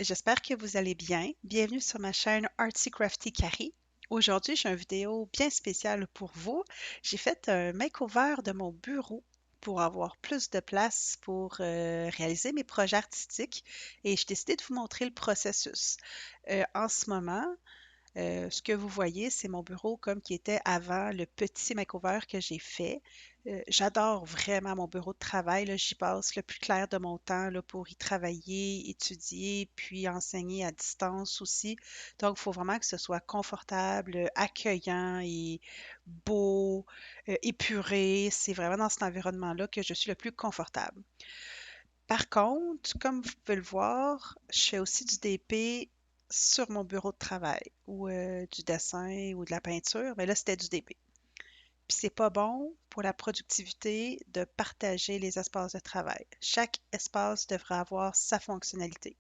j'espère que vous allez bien. Bienvenue sur ma chaîne Artsy Crafty Carrie. Aujourd'hui, j'ai une vidéo bien spéciale pour vous. J'ai fait un makeover de mon bureau pour avoir plus de place pour réaliser mes projets artistiques et j'ai décidé de vous montrer le processus. En ce moment, ce que vous voyez, c'est mon bureau comme qui était avant le petit makeover que j'ai fait. J'adore vraiment mon bureau de travail, là. J'y passe le plus clair de mon temps là, pour y travailler, étudier, puis enseigner à distance aussi. Donc, il faut vraiment que ce soit confortable, accueillant et beau, épuré. C'est vraiment dans cet environnement-là que je suis le plus confortable. Par contre, comme vous pouvez le voir, je fais aussi du DP sur mon bureau de travail ou du dessin ou de la peinture, mais là, c'était du DP. Puis c'est pas bon pour la productivité de partager les espaces de travail. Chaque espace devrait avoir sa fonctionnalité.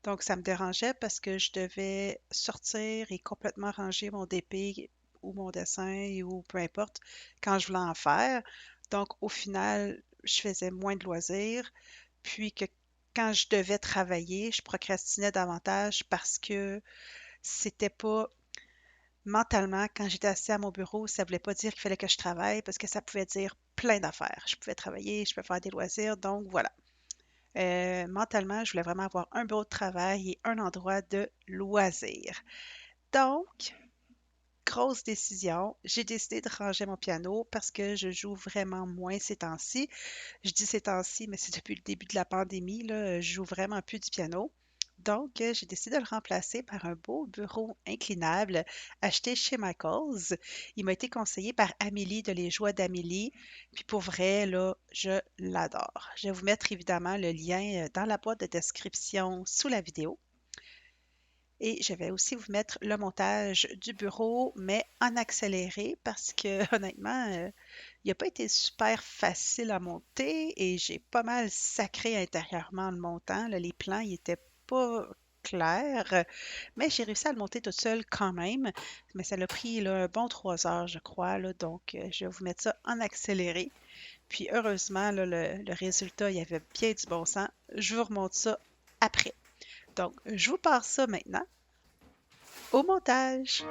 Donc, ça me dérangeait parce que je devais sortir et complètement ranger mon DP ou mon dessin ou peu importe quand je voulais en faire. Donc, au final, je faisais moins de loisirs puis que quand je devais travailler, je procrastinais davantage parce que c'était pas mentalement, quand j'étais assis à mon bureau, ça voulait pas dire qu'il fallait que je travaille parce que ça pouvait dire plein d'affaires. Je pouvais travailler, je pouvais faire des loisirs, donc voilà. Mentalement, je voulais vraiment avoir un bureau de travail et un endroit de loisirs. Donc, grosse décision, j'ai décidé de ranger mon piano parce que je joue vraiment moins ces temps-ci. Je dis ces temps-ci, mais c'est depuis le début de la pandémie, là, je joue vraiment plus du piano. Donc, j'ai décidé de le remplacer par un beau bureau inclinable acheté chez Michaels. Il m'a été conseillé par Amélie de Les Joies d'Amélie. Puis pour vrai, là, je l'adore. Je vais vous mettre évidemment le lien dans la boîte de description sous la vidéo. Et je vais aussi vous mettre le montage du bureau, mais en accéléré parce que honnêtement, il n'a pas été super facile à monter et j'ai pas mal sacré intérieurement en le montant, là. Les plans, ils étaient pas clairs, mais j'ai réussi à le monter toute seule quand même. Mais ça l'a pris là, un bon 3 heures, je crois, là. Donc, je vais vous mettre ça en accéléré. Puis heureusement, là, le résultat, il y avait bien du bon sens. Je vous remonte ça après. Donc, je vous passe ça maintenant au montage.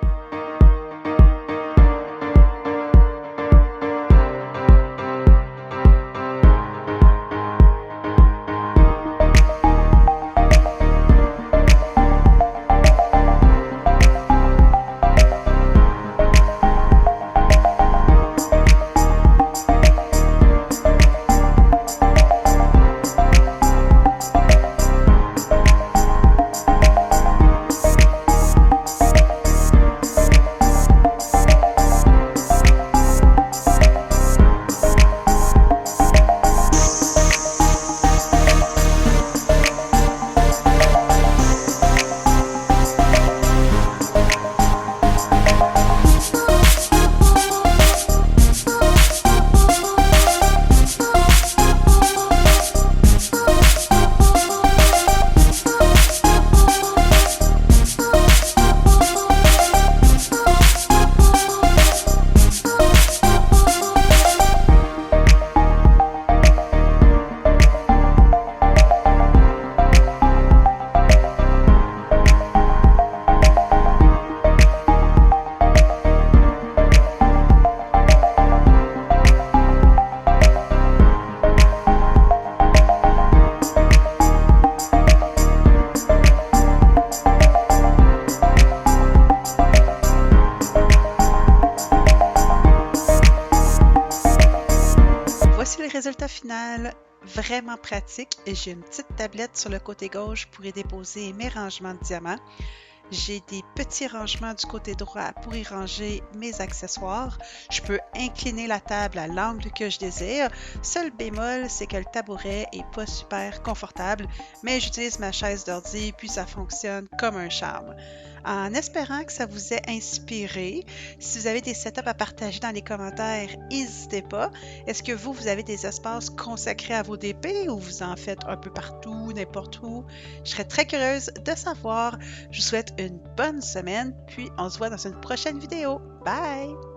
Voici le résultat final, vraiment pratique. J'ai une petite tablette sur le côté gauche pour y déposer mes rangements de diamants. J'ai des petits rangements du côté droit pour y ranger mes accessoires. Je peux incliner la table à l'angle que je désire. Seul bémol, c'est que le tabouret est pas super confortable, mais j'utilise ma chaise d'ordi puis ça fonctionne comme un charme. En espérant que ça vous ait inspiré, si vous avez des setups à partager dans les commentaires, n'hésitez pas. Est-ce que vous avez des espaces consacrés à vos DP ou vous en faites un peu partout, n'importe où? Je serais très curieuse de savoir. Je vous souhaite une bonne semaine, puis on se voit dans une prochaine vidéo. Bye!